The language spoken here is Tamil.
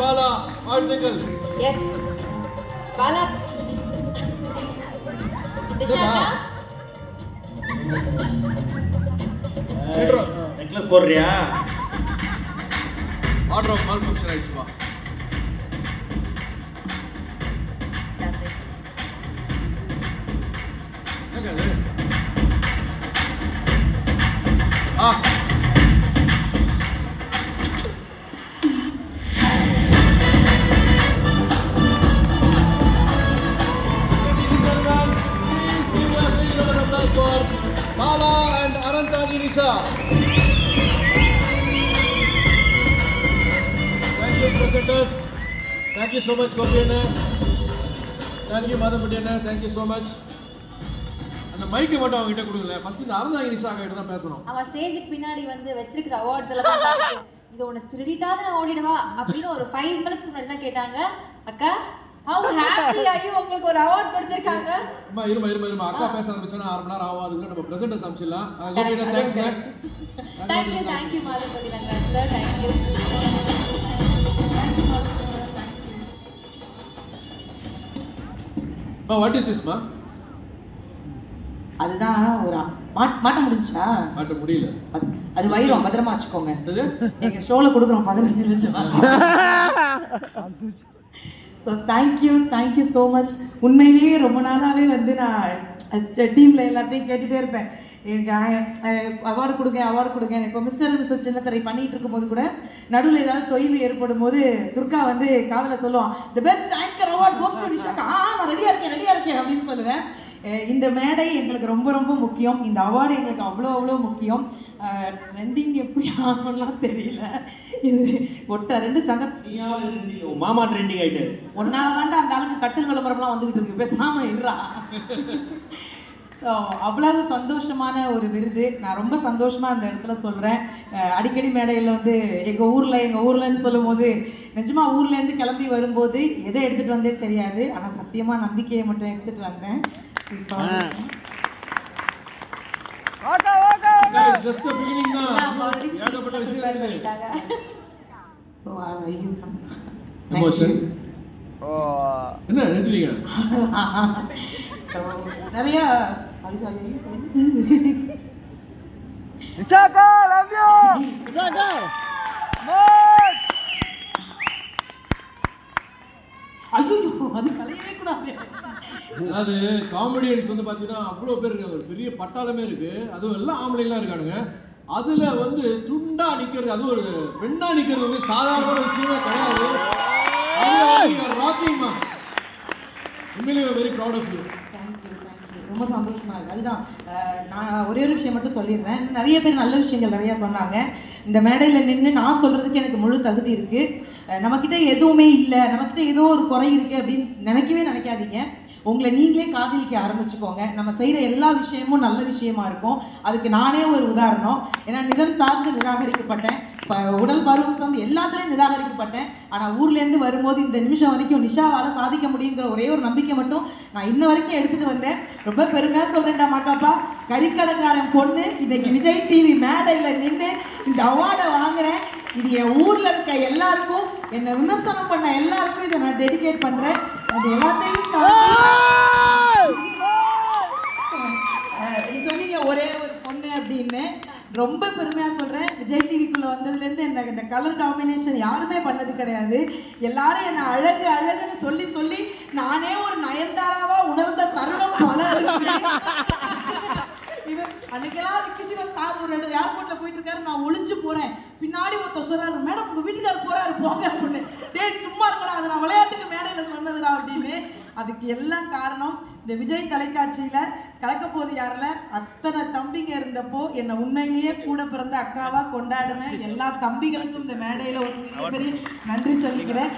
பாலா வாழ்த்துக்கள். எஸ் பாலா நெக்லஸ் போடுறியா? ஆர்டர் ஆஃப் மால் ஃபங்க்ஷன் ஆயிடுச்சுப்பா. என்னது? Bala and Anantagi Nisha. Thank you, presenters. Thank you so much, Gopiana. Thank you, Madhavadiana. Thank you so much. அந்த மைக் மட்டும் அவங்க கிட்ட கொடுங்கல. ஃபர்ஸ்ட் இந்த அனந்தகி நிஷா கிட்ட தான் பேசணும். அவ ஸ்டேஜுக்கு பின்னாடி வந்து வெச்சிருக்கிற அவார்ட்ஸ் எல்லாம் பார்த்து இது உன திருடிட்டாத நான் ஓடிடுவா அப்படின்னு ஒரு 5 மினிட்ஸ்க்கு முன்னாடி தான் கேட்டாங்க. அக்கா how happy are you? உங்களுக்கு ஒரு அவார்ட் கொடுத்திருக்காங்க. அம்மா இருமா அக்கா பேச ஆரம்பிச்சனா 1/2 மணி நேரம் ஆகும். அதுக்கு நம்ம பிரசன்டர்ஸ் அனுப்பிடலாம். கோபினா தேங்க்ஸ். Thank you மாதவடினா sir. Thank you. What is this, ma? அதுதான் ஒரு மாட்ட முடிஞ்சா? மாட்ட முடியல. அது வைரம், பத்திரமா வச்சுக்கோங்க. எங்க ஷோல கொடுக்குறோம் 15 லட்சம். So thank you so much. உண்மையிலேயே ரொம்ப நாளாகவே வந்து நான் டீமில் எல்லாத்தையும் கேட்டுகிட்டே இருப்பேன். எனக்கு அவார்டு கொடுங்க. இப்போ மிஸ்டர் சின்னத்திரை பண்ணிகிட்டு இருக்கும்போது கூட நடுவில் ஏதாவது தொய்வு ஏற்படும் போது துர்கா வந்து காதில் சொல்லுவான், the best anchor award goes to நிஷாக்கா. நான் ரெடியாக இருக்கேன் அப்படின்னு சொல்லுவேன். இந்த மேடை எங்களுக்கு ரொம்ப ரொம்ப முக்கியம். இந்த அவார்டு எங்களுக்கு அவ்வளோ முக்கியம். ட்ரெண்டிங் எப்படி ஆகணும்லாம் தெரியல. இது ஒட்ட 2 சண்டை மாமா ட்ரெண்டிங் ஆயிட்டு ஒன்னால தாண்டா அந்த ஆளுக்கு கட்டில் விளம்பரம்லாம் வந்துகிட்டு இருக்கு. பேசாம இருறா. அவ்வளவு சந்தோஷமான ஒரு விருது. நான் ரொம்ப சந்தோஷமா அந்த இடத்துல சொல்றேன். அடிக்கடி மேடையில் வந்து எங்க ஊர்லன்னு சொல்லும் போது நிஜமா ஊர்ல இருந்து கிளம்பி வரும்போது எதை எடுத்துட்டு வந்தே தெரியாது. ஆனா சத்தியமா நம்பிக்கையை மட்டும் எடுத்துட்டு வந்தேன். Just the beginning na. ஏகப்பட்ட விஷயம் இருக்கு. Emotion. என்ன நினைச்சீங்க? நிறைய Nisaka, love you. Nisaka. ஐயோ அது கலையவே கூடாது. அது காமெடியன்ஸ் வந்து பாத்தீங்கன்னா அவ்வளோ பேர் இருக்காங்க. ஒரு பெரிய பட்டாளமே இருக்கு. அதுவும் எல்லாம் ஆம்பளைங்களா இருக்கானுங்க. அதுல வந்து துண்டா நிக்கிறது, அது ஒரு பெண்ணா நிக்கிறது வந்து சாதாரண விஷயமே கிடையாது. ராக்கிங் மேம், உண்மையிலேயே very proud of you. Thank you ரொம்ப சந்தோஷமா இருக்கு. அதுதான் நான் ஒரே ஒரு விஷயம் மட்டும் சொல்லிடுறேன். நிறைய பேர் நல்ல விஷயங்கள் நிறைய சொன்னாங்க. இந்த மேடையில் நின்று நான் சொல்றதுக்கு எனக்கு முழு தகுதி இருக்கு. நம்மக்கிட்ட எதுவுமே இல்லை, நம்மக்கிட்ட ஏதோ ஒரு குறை இருக்கு அப்படின்னு நினைக்காதீங்க. உங்களை நீங்களே காதலிக்க ஆரம்பிச்சுக்கோங்க. நம்ம செய்கிற எல்லா விஷயமும் நல்ல விஷயமா இருக்கும். அதுக்கு நானே ஒரு உதாரணம். ஏன்னா நிலம் சார்ந்து நிராகரிக்கப்பட்டேன், உடல் பருவம் சார்ந்து எல்லாத்துலேயும் நிராகரிக்கப்பட்டேன். ஆனால் ஊர்லேருந்து வரும்போது இந்த நிமிஷம் வரைக்கும் நிஷாவால் சாதிக்க முடியுங்கிற ஒரே ஒரு நம்பிக்கை மட்டும் நான் இன்ன வரைக்கும் எடுத்துகிட்டு வந்தேன். ரொம்ப பெருமையாக சொல்கிறேன்டா மாக்காப்பா. கறிக்கடைக்காரன் பொண்ணு இன்னைக்கு விஜய் டிவி மேடையில் நின்று இந்த அவார்டை வாங்குறேன். இது என் ஊரில் இருக்க எல்லாருக்கும், என்னை விமர்சனம் பண்ண எல்லாருக்கும் இதை நான் டெடிகேட் பண்ணுறேன். அது எல்லாத்தையும் நீ சொன்னீங்க ஒரே ஒரு பொண்ணு அப்படின்னு. ரொம்ப பெருமையாக சொல்கிறேன். விஜய் டிவிக்குள்ளே வந்ததுலேருந்து எனக்கு இந்த கலர் காம்பினேஷன் யாருமே பண்ணது கிடையாது. எல்லாரும் என்னை அழகுன்னு சொல்லி நானே ஒரு நயன்தாராவா உணர்ந்த தருணம் போல அன்னைக்கெல்லாம் விக்கி சிவன் சார் ஒரு ஏர்போர்ட்ல போயிட்டு இருக்காரு. நான் ஒளிஞ்சு போறேன். பின்னாடி ஒருத்தர் சொல்றாரு, மேடம் உங்க வீட்டுக்காரர் போறாரு போங்க அப்படின்னு. டேய் சும்மா இருக்கடா, அது நான் விளையாட்டுக்கு மேடையில சொன்னதுடா அப்படின்னு. அதுக்கு எல்லாம் காரணம் இந்த விஜய் தொலைக்காட்சியில கலக்க போது யாரில் அத்தனை தம்பிங்க இருந்தப்போ என்னை உண்மையிலேயே கூட பிறந்த அக்காவா கொண்டாடுவேன். எல்லா தம்பிகளுக்கும் இந்த மேடையில ஒரு பெரிய நன்றி சொல்லிக்கிறேன்.